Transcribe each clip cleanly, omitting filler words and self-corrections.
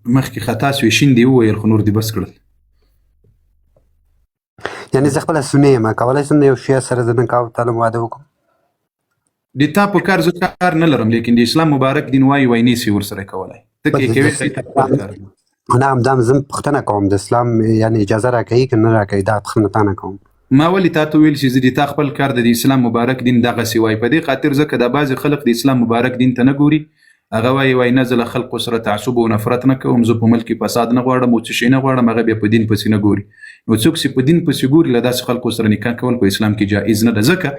مخکې خطا سوې شین دې وویل خو نور دې بس کړل. یعنې زه خپله سني یم، کولی شم د یو شیعه سره د نکاح تعلق واده وکړم؟ د تا په کار زه کار نه لرم، لیکن د اسلام مبارک دین وایي نشي ورسره کولی. ته کې کوې نه همدا زه پوښتنه کوم د اسلام یعنې اجازه راکوي که نه راکوي، دا پوښتنه تا نه کوم. ما ولې تا ته ویل چې زه د تا خپل کار د اسلام مبارک دین دغسې وایي، په دې خاطر ځکه دا بعضې خلک د اسلام مبارک دین ته نه ګوري، هغه وایي نه زه له خلقو سره تعصب او نفرت نه کوم، زه په ملک کې فساد نه غواړم او څه شی نه غواړم، هغه بیا په دین پسې نه ګوري. نو څوک چې په دین پسې ګوري له داسې خلکو سره نکاح کول په اسلام کې جایز نه ده، ځکه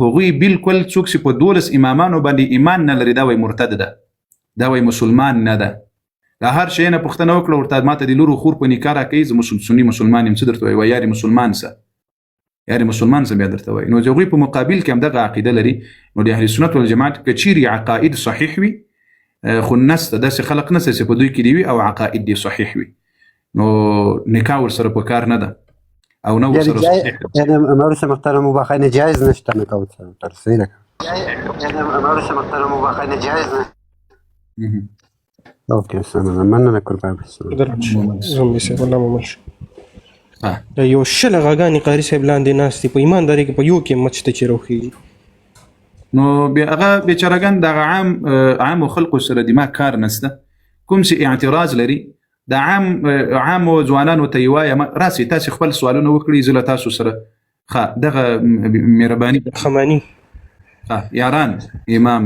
هغوی بالکل څوک چې په 12 امامانو باندې ایمان نه لري دا وایي مرتد ده، دا وایي مسلمان نه ده. له هر شی نه پوښتنه وکړه ورته ماته د لور خور په نکاح راکوي، زه سني مسلمان یم، څه درته وایي یارې مسلمان سه، یارې مسلمان سه بیا درته وایي. نو هغوی په مقابل کې همدغه عقیده لري. نو د اهل سنت والجماعت که چیرې عقاید صحیح وي خو نسته داسې خلق نسته چې په دوی کې دی وي او عقاید دی صحیح وي، نو نکاح ورسره په کار نه ده او نه ورسره صحیح ده. یعنې مولوي صاحب محترم مباخینه جایز نشته نکاح ورسره تر صحیح ده. یعنې مولوي صاحب محترم مباخینه جایز نه. اوکې سلام مننه قربان زومبي صاحب الله مو مل شي. یو شل غاګانې قاري صاحب لاندې ناست دي په ایمانداري کې په یو کې مچ ته چې روخېږي، نو بیا هغه بیچارهګان دغه عامو خلقو سره دماغ کار نسته، کوم چې اعتراض لري د عامو ځوانانو ته یې وایم راسئ تاسې خپل سوالونه وکړئ، زه له تاسو سره دغه مهرباني خماني یاران امام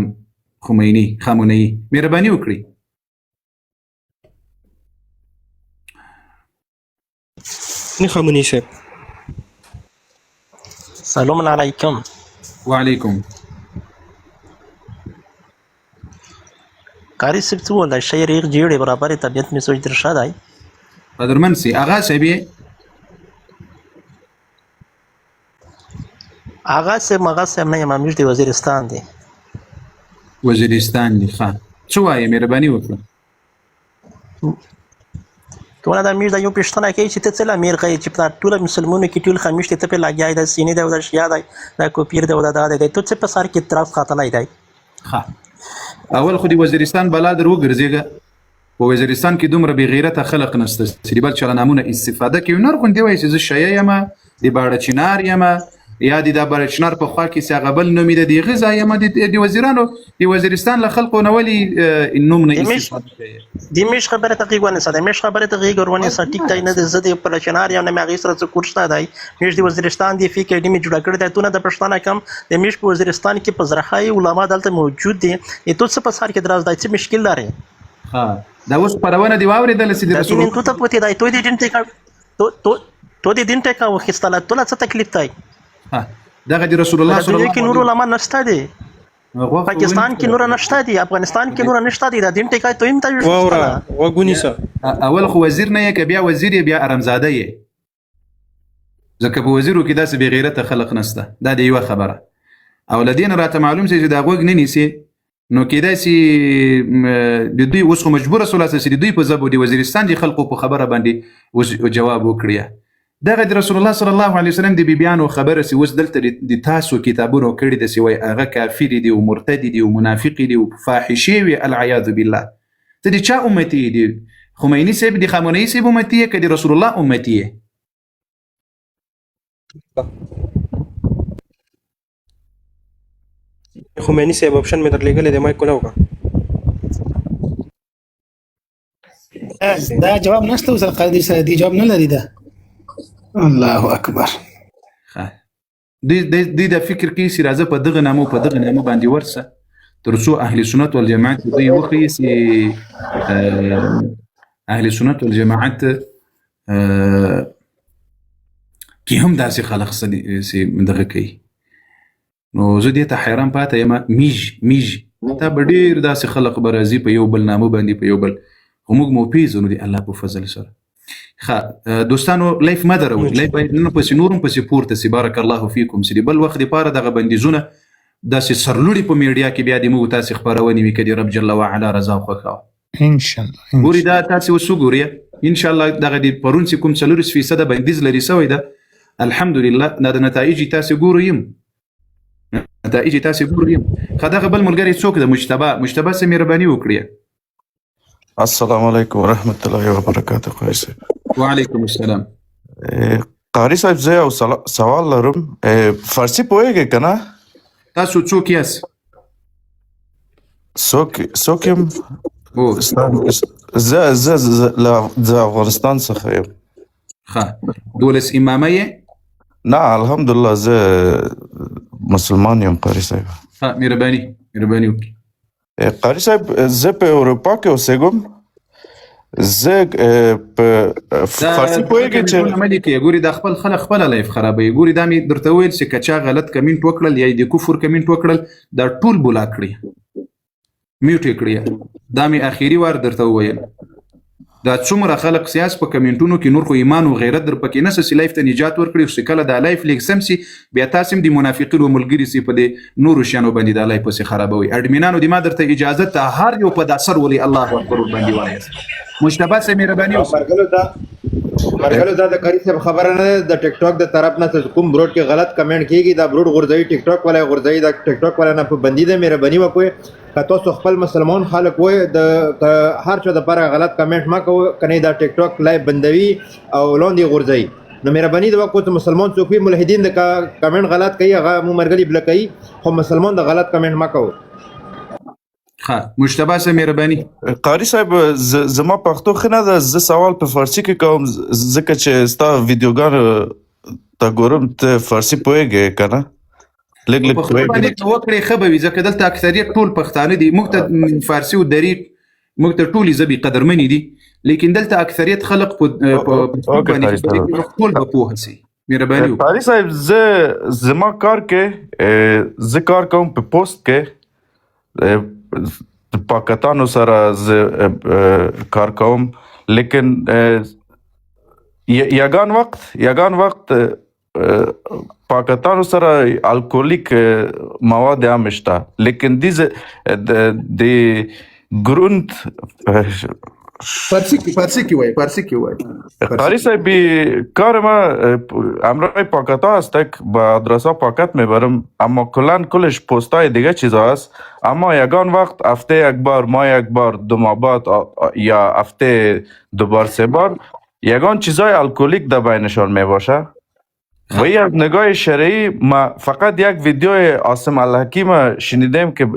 خمیني مهرباني وکړئ. نه خمیني صاحب سلام علیکم. وعلیکم. قاری صاحب څه وویل شعر یې جوړې برابرې طبیعت مې سوچ درشا دی قدرمن سي آغا صاحب آغا صاحب نه یم، امیر دی وزیرستان دی. وزیرستان دی ښه څه وایې مهرباني وکړه. کونه د امیر د یو پښتنه کوي چې ته څه امیر کوي چې په ټول مسلمانانو کې ټول خمیش ته په لګیای د سینې د شیا دی د کوپیر د ودا دی ته څه په سر کې طرف خاطلای دی. ښه اول خو د وزیرستان بلا در وګرځېږه، په وزیرستان کې دومره بې غیرته خلق نسته چې د بل چا له نامونه استفاده کوي. نور غوندې وایي چې زه شیعه یم، د باړه چنار یم، یا د باړه چنار په خوا کې چې هغه بل نوم یې د دغه ځای یم، د وزیرانو د وزیرستان له خلقو نه ولې نوم نه استفاده کوي. د میش خبره تقریبا ونیسه، د میش خبره تقریبا ونیسه ټیک دی نه، زه د باړه چنار یم نه، مې هغې سره څه کورشته دی. میش د وزیرستان د فقه اکاډمي جوړه کړې ده، تونه د پښتانه کم د میش په وزیرستان کې په زرخای علما دلته موجود دي، تو څه په سر کې دراز دی څه مشکل لري. ها دا اوس پرونه دی واورېدل چې د رسول الله تو ته پوتې دی تو دې دین ټیکا تو دې دین ټیکا وخستله ټول څه تکلیف دی. ها دغه د رسول الله صلی الله علیه وسلم کې نور علما نشته دي، پاکستان کې نور نشته دي، افغانستان کې نور نشته دي، دا دین ټیکا ته هم ته وګونی سره اول خو وزیر نه یې بیا وزیر بیا ارمزاده یې، ځکه په وزیرو کې داسې بې غیرته خلق نسته. دا د یوه خبره او له دې نه راته معلوم شي چې دا غوږ نه نیسي، نو کېدای شي د دوی اوس خو مجبوره سوله چې د دوی په ضبط د وزیرستان د خلقو په خبره باندې جواب وکړي. دغه د رسول الله صلی الله علیه وسلم د بیبیانو خبره چې اوس دلته د تاسو کتابونو کړي د سی وای هغه کافر دي او مرتد دي او منافق دي او فاحشه وي العیاذ بالله. ته د چا امتی دي؟ خمینی صاحب د خامنه‌ای صاحب امتی که د رسول الله امتی؟ خمینی صاحب آپشن مې درلېږلی دی، مایک کولاو کا دا جواب نشته اوس قاضي صاحب دی جواب نه لري. ده الله اکبر. دوی د فکر کې چې راځه په دغه نامو باندې ورسه تر څو اهل سنت والجماعت دوی وښیي چې اهل سنت والجماعت کې هم داسې خلق چې دغه کوي. نو زه دې ته حیران پاته یم، میج تا به ډېر داسې خلق به راځي په یو بل نامه باندې په یو بل، خو موږ مو پیژنو د الله په فضل سره. ښه دوستانو لایف مه دروئ، لایف باید نه پسې نور هم پسې پورته سي. بارک الله فیکم چې د بل وخت دپاره دغه بندیزونه داسې سرلوړي په میډیا کې بیا د موږ تاسې خپرونې وي که د رب جل وعلا رضا او خوښه وه. انشاءالله ګوري دا تاسې اوس وګورئ انشاءالله دغه د پرون چې کوم 40% بندیز لري سوی ده الحمدلله دا د نتایج تاسې ګورئ نتایج تاسې ګورئ. ښه دغه بل ملګری څوک ده؟ مجتبی څه مهرباني وکړئ. السلام علیکم ورحمت الله وبرکاته. قاری صاحب وعلیکم السلام. قاری صاحب زه یو سوال لرم. فارسی پوهیږئ که نه؟ تاسو څوک یاست؟ څوک یم؟ زه له افغانستان څخه یم. ښه، 12 امامه یې؟ نه الحمدلله زه مسلمان یم قاری صاحب. ها مهرباني وکړئ. قاری صاحب زه په اروپا کې اوسېږم. زه په فارسی پوهیږئ چې عملي کوي. ګوري د خپل خلک خپله لایف خرابوي. ګوري دا مې درته وویل چې که چا غلط کمنټ وکړل یا د کفر کمنټ وکړل دا ټول بلا کړي، میوټ یې کړي. دا مې اخیری وار درته وویل. دا څومره خلک سیاس په کمنټونو کې نور خو ایمان او غیرت در پکې نسه چې لایف ته نجات ورکړي، خو کله دا لایف لیک سم سي بیا تاسو هم د منافقینو ملګري سي په دې نورو شانو باندې دا لایف پسې خرابوي. اډمینانو د ما درته اجازه ته هر یو په داسر ولي الله اکبر باندې وایي. مجتبی سه مهرباني مرګلو دا د قاری صاحب خبره نه ده. د ټیک ټاک د طرف نه کوم بروډ کې غلط کمنټ کیږي دا بروډ غورځوي، ټیک ټاک ولا غورځوي، دا ټیک ټاک ولا نه پابندي ده. مهرباني وکړئ که تاسو خپل مسلمان خلک وای د هر چا د پر غلط کمنټ ما کوو کني دا ټیک ټاک لایو بندوي او لاندې غورځوي. نو مهرباني دا وکړو مسلمان څوک وي ملحدین د کمنټ غلط کوي هغه مو مرګلي بلکوي، خو مسلمان د غلط کمنټ ما کوو. ښه مجتبی سه مهرباني. قاری صاحب زما پښتو ښه نه ده، زه سوال په فارسي کې کوم ځکه چې ستا ویډیوګانو ته ګورم ته فارسي پوهیږې که نه؟ لږ پښتو باندې وکړې ښه به وي ځکه دلته اکثریت ټول پښتانه دي. موږ ته فارسي او دري موږ ته ټولې ژبې قدرمنې دي، لیکن دلته اکثریت خلک په ټول به پوه سي. مهرباني وکړئ. قاری صاحب زما کار کې زه کار کوم په پوسټ کې پاکستانو سره زه کار کوم، لیکن یگان وقت پاکستانو سره الکولیک مواد هم شته، لیکن د گروند فارسی کی وای. قاری صاحب کار ما امرای پاکتا هستک با آدرسا پاکت میبرم، اما کلان کلش پستای دیگه چیزا هست. اما یگان وقت هفته یک بار، ماه یک بار، 2 ماه بعد یا هفته 2 بار 3 بار یگان چیزای الکولیک در بینشان میباشه. و از نگاه شرعی ما فقط یک ویدیو عاصم الحکیم شنیدیم که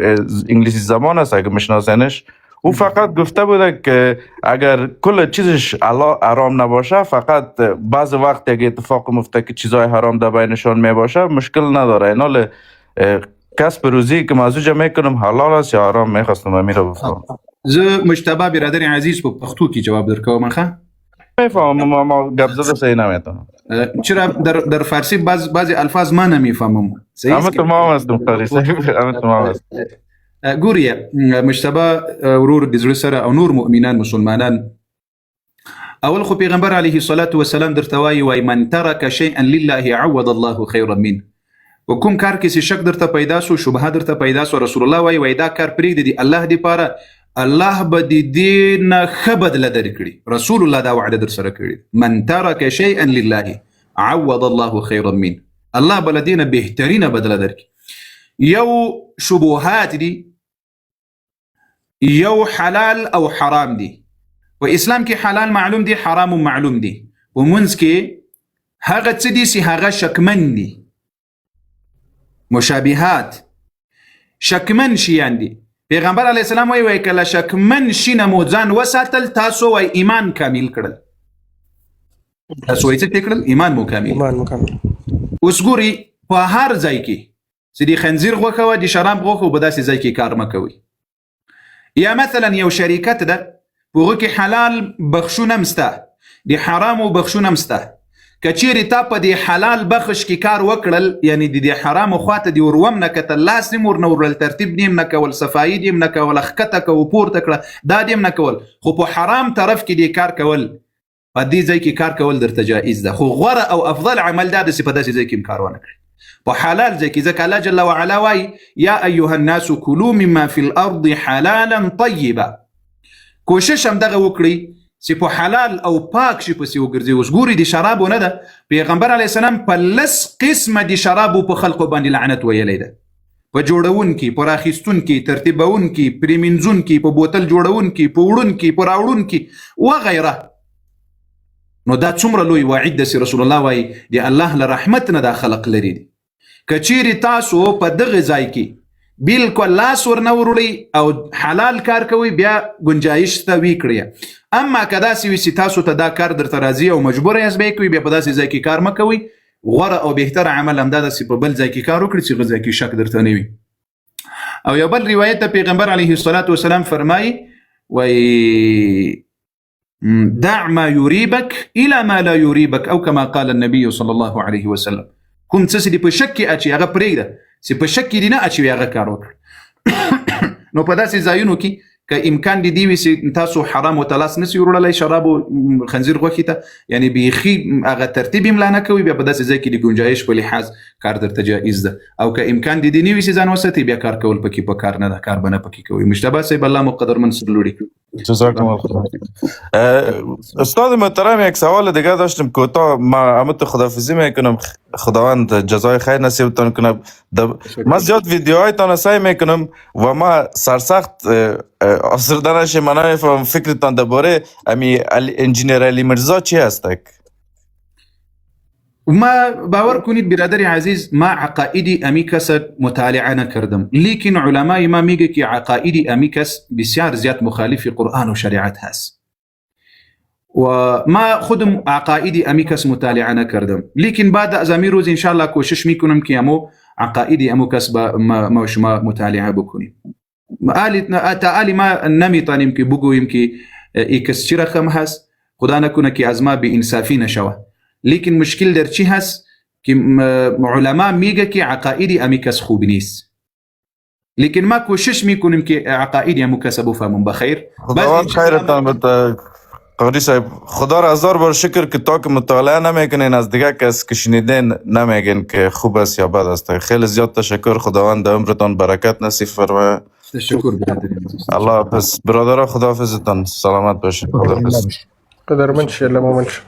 انگلیسی زبان است اگه میشناسنش. او فقط گفته بوده که اگر کل چیزش حرام نباشه، فقط بعض وقت اگه اتفاق مفته که چیزای حرام در بینشان میباشه مشکل نداره. اینال کسب روزی که موضوع میکنم حلال است یا حرام میخواستم امیر رو بفهم. زه مجتبی برادر عزیز په پښتو کې جواب درکوم. ښه میفهمم اما گپ زده صحیح نمیتونم. چرا در فارسی بعضی الفاظ ما نمیفهمم. همه تمام هستم قاری صاحب، همه تمام هست. ګوري مجتبی ورور د زړه سره او نور مؤمنان مسلمانان، اول خو پیغمبر علیه الصلاة والسلام درته وایي من ترک شیئا لله عوض الله خیرا منه. و کوم کار کې چې شک درته پیدا سو، شبهه درته پیدا سو، رسول الله وایي دا کار پرېږدي دی الله دی پاره، الله به د دې نه ښه بدله درکړي. رسول الله دا وعده در سره کړي، من ترک شیئا لله عوض الله خیرا منه، الله به له دې نه بهترینه بدله درکړي. یو شبهات دي، یو حلال او حرام دي. و اسلام کې حلال معلوم دي، حرام معلوم دي. و منځ کې هغه څه دي چې هغه شکمن دي، مشابهات شکمن شیان دي. پیغمبر علیه السلام وایي کله شکمن شي نه مو ځان وساتل تاسو وایي ایمان کامل کړل. تاسو وایي څه کړل؟ ایمان مو کامل. اوس ګوري په هر ځای کې چې د خنزیر غوښه وه، د شراب غوښه په داسې ځای کې کار مه کوئ. یا مثلا یو شریکت ده په هغه کې حلال بخشونه هم شته، د حرامو بخشونه هم شته. که چیرې تا په دې حلال بخش کې کار وکړل، یعنی د حرامو خواته دې وروم نه کتل، لاس دې ورنه وړل، ترتیب دې نه کول، صفایي دې نه کول، ښکته کوه پورته کړه، دا دې نه کول، خو په حرام طرف کې دې کار کول، په دې ځای کې کار کول درته جایز ده. خو غوره او افضل عمل دا ده چې په داسې ځای کې هم کار ونه کړي. په حلال ځای کې ځکه الله جل وعلا وایي یا ایها الناس کلوا مما فی الارض حلالا طیبا. کوشش هم دغه وکړئ چې په حلال او پاک شي پسې وګرځي. اوس ګوري د شرابو نه ده، پیغمبر علیه السلام په 10 قسمه د شرابو په خلقو باندې لعنت ویلی ده. په جوړونکي، په راخیستونکي، ترتیبونکي، پریمنځونکي، په بوتل جوړونکي، په وړونکي، په راوړونکي وغیره. نو دا څومره لوی وعید دی چې رسول الله وایي د الله له رحمت نه دا خلق لري دي. که چیرې تاسو په دغه ځای کې بالکل لاس ورنه وروړئ او حلال کار کوئ بیا ګنجایش ته وی کړئ. اما که داسې وي چې تاسو ته دا کار درته راځي او مجبور یاست به یې کوئ، بیا په داسې ځای کې کار مه کوئ. غوره او بهتره عمل همدا ده چې په بل ځای کې کار وکړي چې هغه ځای کې شک درته نه وي. او یو بل روایت ته پیغمبر علیه الصلاة والسلام فرمایي وایي دع ما يريبك الى ما لا يريبك او كما قال النبي صلى الله عليه وسلم. کوم څه چې په شک کې اچي هغه پرېږده، چې په شک کې دي نه اچوي هغه کار وکړه. نو په داسې ځایونو کې که امکان دې وي چې تاسو حرام ته لاس نسئ وروړلی، شراب او خنزیر غوښې ته یعنې بیخي هغه ترتیب املا نه کوي، بیا په داسې ځای کې د ګنجایش په لحاظ کار درته جایز ده. او که امکان دې نه وي چې ځان وساتئ، بیا کار کول پکې په کار نه ده، کار به نه پکې کوئ. مجتبی صاحب الله مو قدرمن سرلوړي کړي. جزاکم الله. استاد محترم یک سوال دیگه داشتم کوتاه. ما همت خداحافظی میکنم، خداوند جزای خیر نصیبتان کنه. من زیاد ویدیوهایتان سعی میکنم و ما سرسخت آسرده نشه، من نمیفهم فکرتان درباره امی انجینیر علی مرزا چی هستک؟ ما باور کنید برادر عزیز، ما عقائد امی کس مطالعه نکردم، لیکن علمای ما میگه که عقائد امی کس بسیار زیاد مخالف قرآن و شریعت هست و ما خودم عقائد امی کس مطالعه نکردم، لیکن بعد از امی روز انشاءالله کوشش میکنم که امو عقائد امو کس ما شما مطالعه بکنیم. تعالی ما نمیتونیم که بگوییم که ای کس چی رقم هست، خدا نکنه که از ما به انصافی نشوه. لیکن مشکل در چی هست که علما میگه که عقائد امی کس خوب نیست، لیکن ما کوشش میکنیم که عقائد امو کس بفهمون بخیر. خداوند خیرتان بده قاری صاحب. خدا را هزار بار شکر که تا که مطالعه نمیکنین از دیگه کس که شنیدین نمیگین که خوب است یا بد است. خیلی زیاد تشکر. خداوند عمرتان برکت نصیب فرمایه. تشکر برادر. الله حافظ برادرها، خداحافظتان، سلامت باشید. قدرمن شي الله مومن شي.